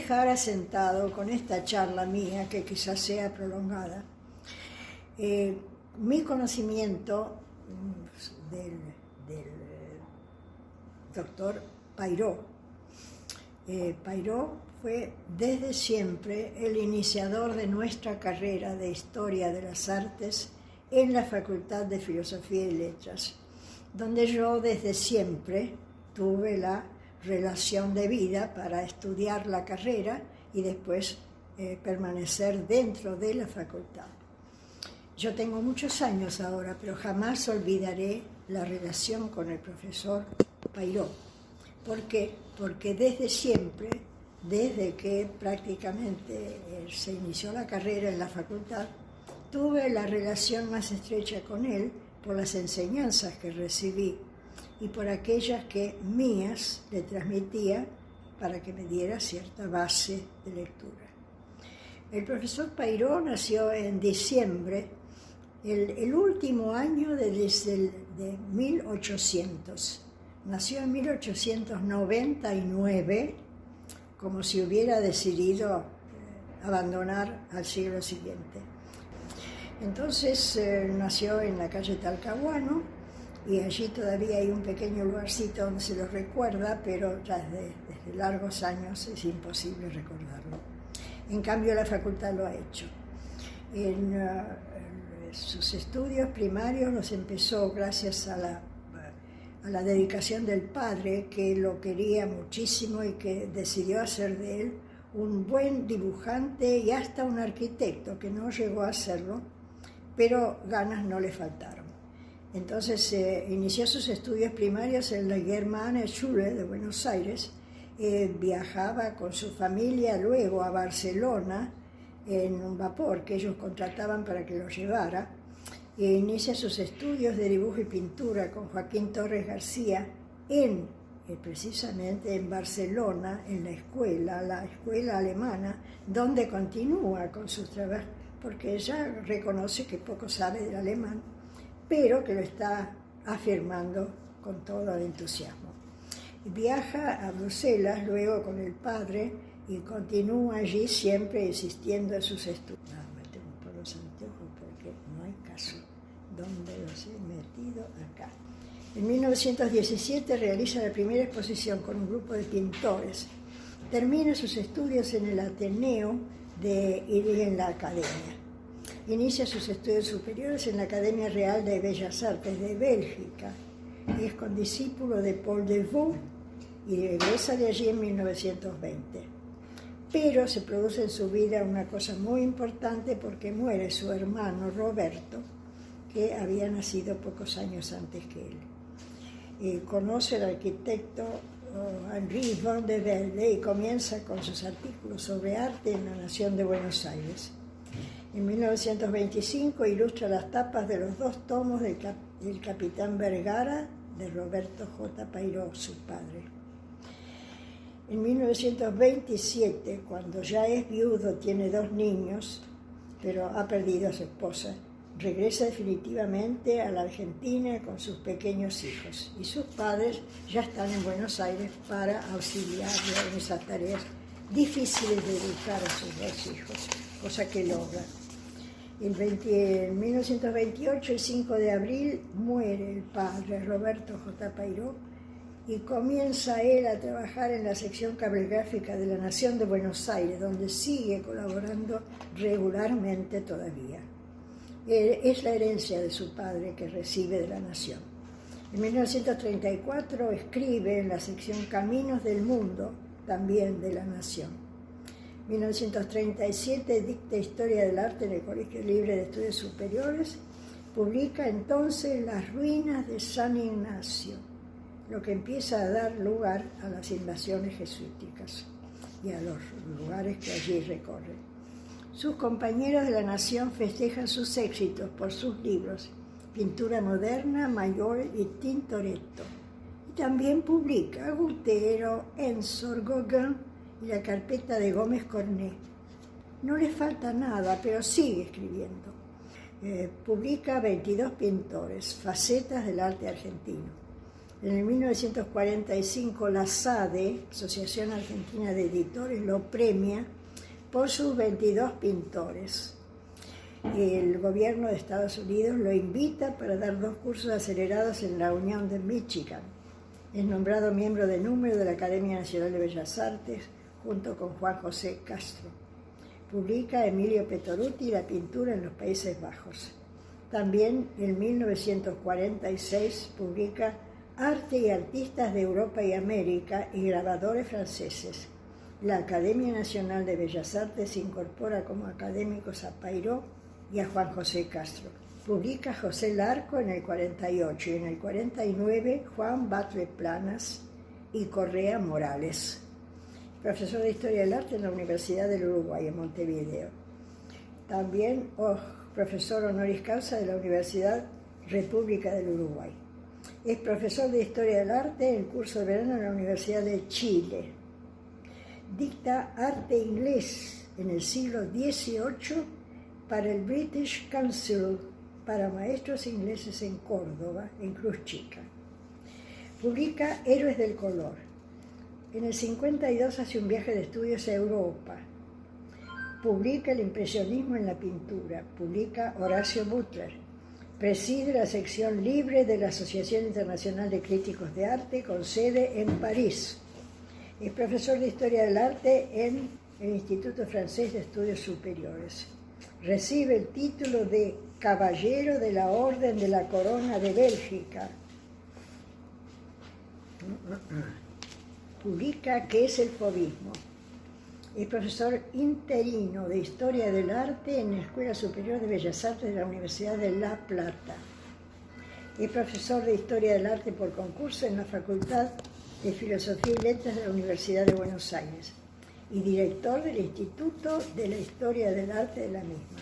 dejar asentado con esta charla mía, que quizás sea prolongada, mi conocimiento del doctor Pairó. Pairó fue desde siempre el iniciador de nuestra carrera de Historia de las Artes en la Facultad de Filosofía y Letras, donde yo desde siempre tuve la relación de vida para estudiar la carrera y después permanecer dentro de la facultad. Yo tengo muchos años ahora, pero jamás olvidaré la relación con el profesor Pairó. ¿Por qué? Porque desde siempre, desde que prácticamente se inició la carrera en la facultad, tuve la relación más estrecha con él por las enseñanzas que recibí y por aquellas que mías le transmitía para que me diera cierta base de lectura. El profesor Pairó nació en diciembre, el último año de 1800. Nació en 1899, como si hubiera decidido abandonar al siglo siguiente. Entonces nació en la calle Talcahuano, y allí todavía hay un pequeño lugarcito donde se lo recuerda, pero ya desde largos años es imposible recordarlo. En cambio, la facultad lo ha hecho. Sus estudios primarios los empezó gracias a la dedicación del padre, que lo quería muchísimo y que decidió hacer de él un buen dibujante y hasta un arquitecto, que no llegó a serlo, pero ganas no le faltaron. Entonces inició sus estudios primarios en la Germana Schule de Buenos Aires. Viajaba con su familia luego a Barcelona en un vapor que ellos contrataban para que lo llevara. Inicia sus estudios de dibujo y pintura con Joaquín Torres García precisamente en Barcelona, en la escuela alemana, donde continúa con sus trabajos, porque ella reconoce que poco sabe del alemán, pero que lo está afirmando con todo el entusiasmo. Viaja a Bruselas luego con el padre y continúa allí siempre insistiendo en sus estudios. Me tengo por los anteojos porque no hay caso. ¿Dónde los he metido? Acá. En 1917 realiza la primera exposición con un grupo de pintores. Termina sus estudios en el Ateneo y en la Academia. Inicia sus estudios superiores en la Academia Real de Bellas Artes de Bélgica. Es condiscípulo de Paul Devaux y regresa de allí en 1920. Pero se produce en su vida una cosa muy importante, porque muere su hermano Roberto, que había nacido pocos años antes que él. Conoce al arquitecto Henri van de Velde y comienza con sus artículos sobre arte en La Nación de Buenos Aires. En 1925 ilustra las tapas de los 2 tomos del Capitán Vergara de Roberto J. Pairó, su padre. En 1927, cuando ya es viudo, tiene 2 niños, pero ha perdido a su esposa, regresa definitivamente a la Argentina con sus pequeños hijos, y sus padres ya están en Buenos Aires para auxiliarle en esas tareas difíciles de educar a sus 2 hijos, cosa que logra. En 1928, el 5 de abril, muere el padre Roberto J. Pairó y comienza él a trabajar en la sección cablegráfica de La Nación de Buenos Aires, donde sigue colaborando regularmente todavía. Es la herencia de su padre que recibe de La Nación. En 1934 escribe en la sección Caminos del Mundo, también de La Nación. En 1937 dicta Historia del Arte en el Colegio Libre de Estudios Superiores. Publica entonces Las ruinas de San Ignacio, lo que empieza a dar lugar a las invasiones jesuíticas y a los lugares que allí recorre. Sus compañeros de La Nación festejan sus éxitos por sus libros Pintura Moderna, Mayor y Tintoretto. Y también publica Gutero, Ensor, Gauguin y la carpeta de Gómez Cornet. No le falta nada, pero sigue escribiendo. Publica 22 pintores, facetas del arte argentino. En el 1945 la SADE, Asociación Argentina de Editores, lo premia por sus 22 pintores. El gobierno de Estados Unidos lo invita para dar 2 cursos acelerados en la Unión de Michigan. Es nombrado miembro de número de la Academia Nacional de Bellas Artes, junto con Juan José Castro. Publica Emilio Petoruti la pintura en los Países Bajos. También en 1946 publica Arte y Artistas de Europa y América y Grabadores Franceses. La Academia Nacional de Bellas Artes incorpora como académicos a Pairó y a Juan José Castro. Publica José Larco en el 48 y en el 49 Juan Batlle Planas y Correa Morales. Profesor de Historia del Arte en la Universidad del Uruguay, en Montevideo. También profesor honoris causa de la Universidad República del Uruguay. Es profesor de Historia del Arte en el curso de verano en la Universidad de Chile. Dicta arte inglés en el siglo XVIII para el British Council, para maestros ingleses en Córdoba, en Cruz Chica. Publica Héroes del Color. En el 52 hace un viaje de estudios a Europa. Publica el impresionismo en la pintura. Publica Horacio Butler. Preside la sección libre de la Asociación Internacional de Críticos de Arte con sede en París. Es profesor de Historia del Arte en el Instituto Francés de Estudios Superiores. Recibe el título de Caballero de la Orden de la Corona de Bélgica. Publica ¿Qué es el fauvismo? Es profesor interino de Historia del Arte en la Escuela Superior de Bellas Artes de la Universidad de La Plata. Es profesor de Historia del Arte por concurso en la Facultad de Filosofía y Letras de la Universidad de Buenos Aires y director del Instituto de la Historia del Arte de la misma.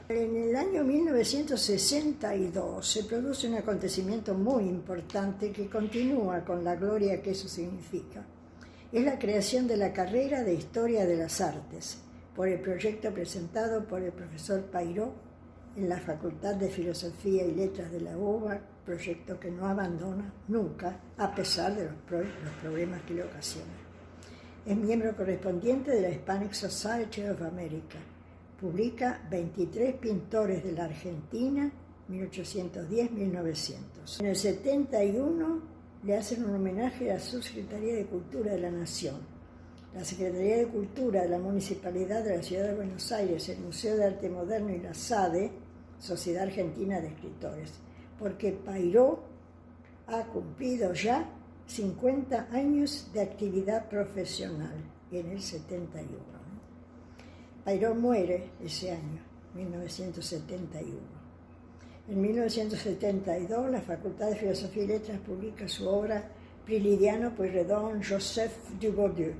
En el año 1962 se produce un acontecimiento muy importante que continúa con la gloria que eso significa. Es la creación de la carrera de Historia de las Artes por el proyecto presentado por el profesor Pairó en la Facultad de Filosofía y Letras de la UBA, proyecto que no abandona nunca a pesar de los problemas que le ocasionan. Es miembro correspondiente de la Hispanic Society of America. Publica 23 pintores de la Argentina, 1810-1900. En el 71 le hacen un homenaje a la Subsecretaría de Cultura de la Nación. La Secretaría de Cultura de la Municipalidad de la Ciudad de Buenos Aires, el Museo de Arte Moderno y la SADE, Sociedad Argentina de Escritores, porque Pairó ha cumplido ya 50 años de actividad profesional en el 71. Pairó muere ese año, 1971. En 1972, la Facultad de Filosofía y Letras publica su obra Prilidiano Pueyrredon Joseph Dubourdieu.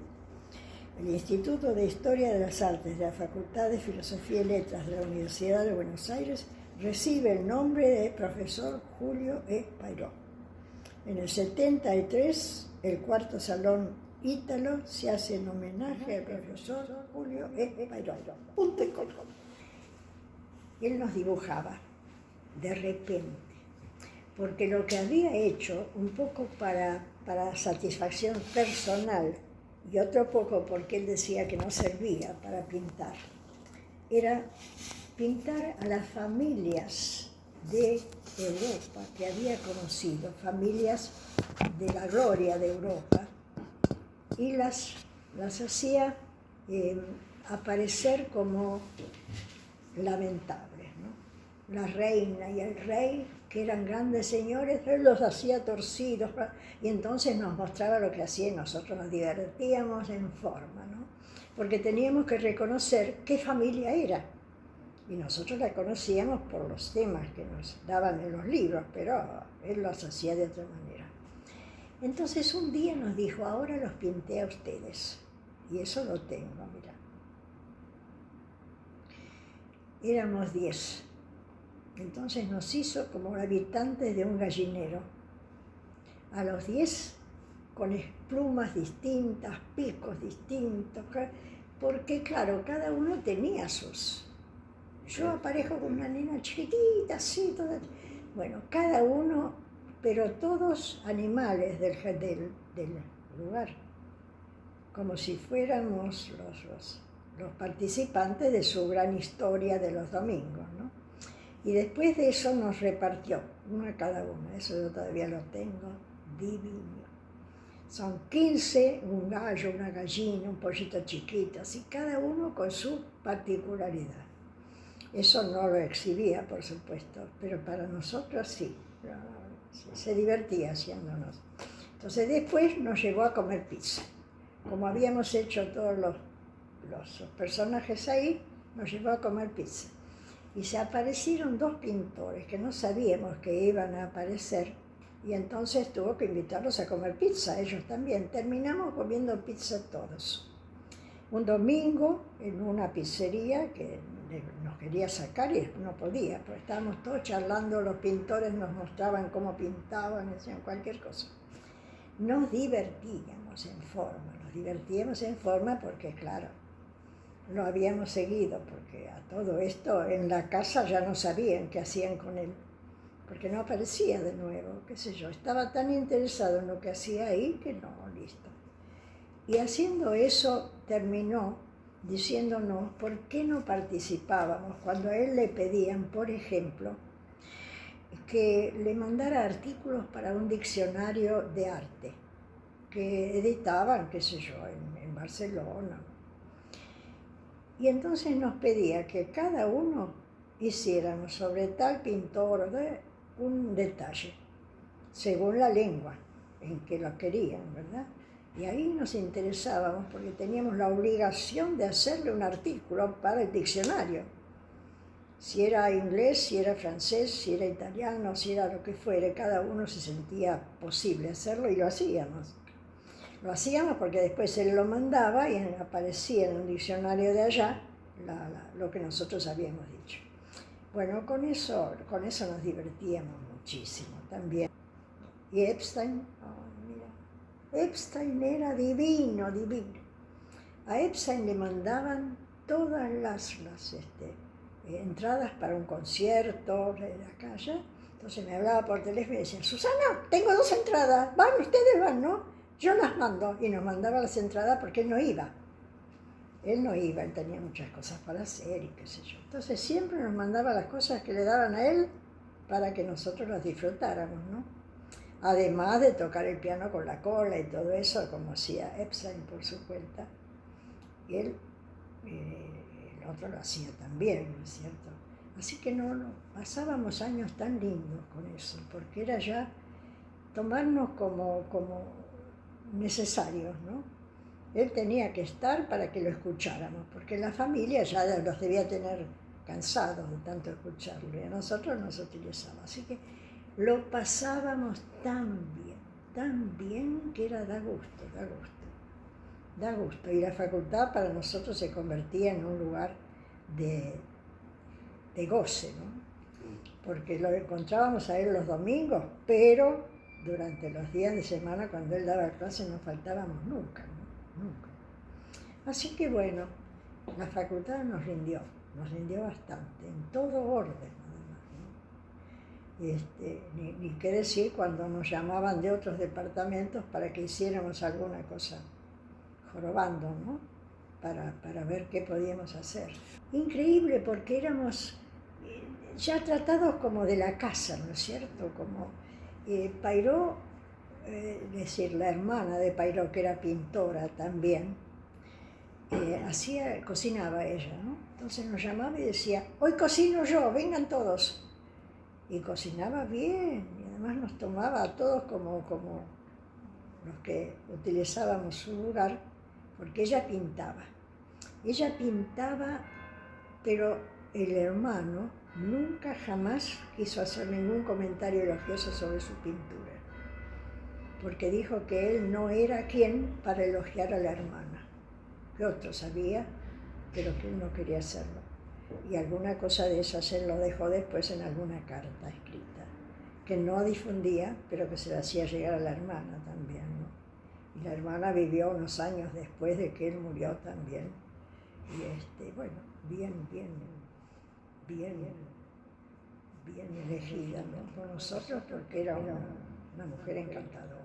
El Instituto de Historia de las Artes de la Facultad de Filosofía y Letras de la Universidad de Buenos Aires recibe el nombre de Profesor Julio E. Pairó. En el 73, el cuarto salón Ítalo se hace en homenaje al profesor Julio E. Pairó. Punto y colgón. Él nos dibujaba de repente, porque lo que había hecho, un poco para satisfacción personal y otro poco porque él decía que no servía para pintar, era pintar a las familias de Europa que había conocido, familias de la gloria de Europa, y las hacía aparecer como lamentables, ¿no? La reina y el rey, que eran grandes señores, él los hacía torcidos, y entonces nos mostraba lo que hacía y nosotros nos divertíamos en forma, ¿no? Porque teníamos que reconocer qué familia era, y nosotros la conocíamos por los temas que nos daban en los libros, pero él los hacía de otra manera. Entonces un día nos dijo, ahora los pinté a ustedes, y eso lo tengo, mira. Éramos 10. Entonces nos hizo como habitantes de un gallinero. A los 10, con plumas distintas, picos distintos, porque claro, cada uno tenía sus. Yo aparezco con una nena chiquitita, así, toda. Bueno, cada uno pero todos animales del lugar, como si fuéramos los participantes de su gran historia de los domingos, ¿no? Y después de eso nos repartió, uno a cada uno, eso yo todavía lo tengo divino. Son 15, un gallo, una gallina, un pollito chiquito, así cada uno con su particularidad. Eso no lo exhibía, por supuesto, pero para nosotros sí, se divertía haciéndonos. Entonces después nos llevó a comer pizza. Como habíamos hecho todos los personajes ahí, nos llevó a comer pizza. Y se aparecieron 2 pintores que no sabíamos que iban a aparecer, y entonces tuvo que invitarlos a comer pizza, ellos también. Terminamos comiendo pizza todos. Un domingo en una pizzería que nos quería sacar y no podía, porque estábamos todos charlando, los pintores nos mostraban cómo pintaban, decían cualquier cosa. Nos divertíamos en forma porque, claro, lo habíamos seguido, porque a todo esto en la casa ya no sabían qué hacían con él, porque no aparecía de nuevo, qué sé yo, estaba tan interesado en lo que hacía ahí que no, listo. Y haciendo eso terminó diciéndonos por qué no participábamos cuando a él le pedían, por ejemplo, que le mandara artículos para un diccionario de arte que editaban, qué sé yo, en Barcelona. Y entonces nos pedía que cada uno hiciéramos sobre tal pintor un detalle, según la lengua en que lo querían, ¿verdad? Y ahí nos interesábamos porque teníamos la obligación de hacerle un artículo para el diccionario. Si era inglés, si era francés, si era italiano, si era lo que fuere, cada uno se sentía posible hacerlo y lo hacíamos. Lo hacíamos porque después él lo mandaba y aparecía en un diccionario de allá lo que nosotros habíamos dicho. Bueno, con eso nos divertíamos muchísimo también. Y Epstein, Epstein era divino. A Epstein le mandaban todas las entradas para un concierto de la calle. Entonces me hablaba por teléfono y decía, Susana, tengo 2 entradas, ustedes van, ¿no? Yo las mando. Y nos mandaba las entradas porque él no iba. Él tenía muchas cosas para hacer y qué sé yo. Entonces siempre nos mandaba las cosas que le daban a él para que nosotros las disfrutáramos, ¿no? Además de tocar el piano con la cola y todo eso, como hacía Epstein por su cuenta. Y él, el otro lo hacía también, ¿no es cierto? Así que pasábamos años tan lindos con eso, porque era ya tomarnos como necesarios, ¿no? Él tenía que estar para que lo escucháramos, porque la familia ya los debía tener cansados de tanto escucharlo, y a nosotros nos utilizaba. Así que lo pasábamos tan bien, que da gusto. Y la facultad para nosotros se convertía en un lugar de goce, ¿no? Porque lo encontrábamos a él los domingos, pero durante los días de semana, cuando él daba clase, no faltábamos nunca, ¿no? Nunca. Así que bueno, la facultad nos rindió bastante, en todo orden, además, ¿no? Ni qué decir cuando nos llamaban de otros departamentos para que hiciéramos alguna cosa jorobando, ¿no? Para ver qué podíamos hacer. Increíble, porque éramos ya tratados como de la casa, ¿no es cierto? Como Pairó, es decir, la hermana de Pairó, que era pintora también, cocinaba ella, ¿no? Entonces nos llamaba y decía, hoy cocino yo, vengan todos. Y cocinaba bien, y además nos tomaba a todos como los que utilizábamos su lugar, porque ella pintaba. Pero el hermano nunca jamás quiso hacer ningún comentario elogioso sobre su pintura, porque dijo que él no era quien para elogiar a la hermana, que otro sabía, pero que él no quería hacerlo. Y alguna cosa de esas él lo dejó después en alguna carta escrita, que no difundía, pero que se la hacía llegar a la hermana también, ¿no? Y la hermana vivió unos años después de que él murió también. Y bueno, bien bien elegida, ¿no?, por nosotros, porque era una mujer encantadora.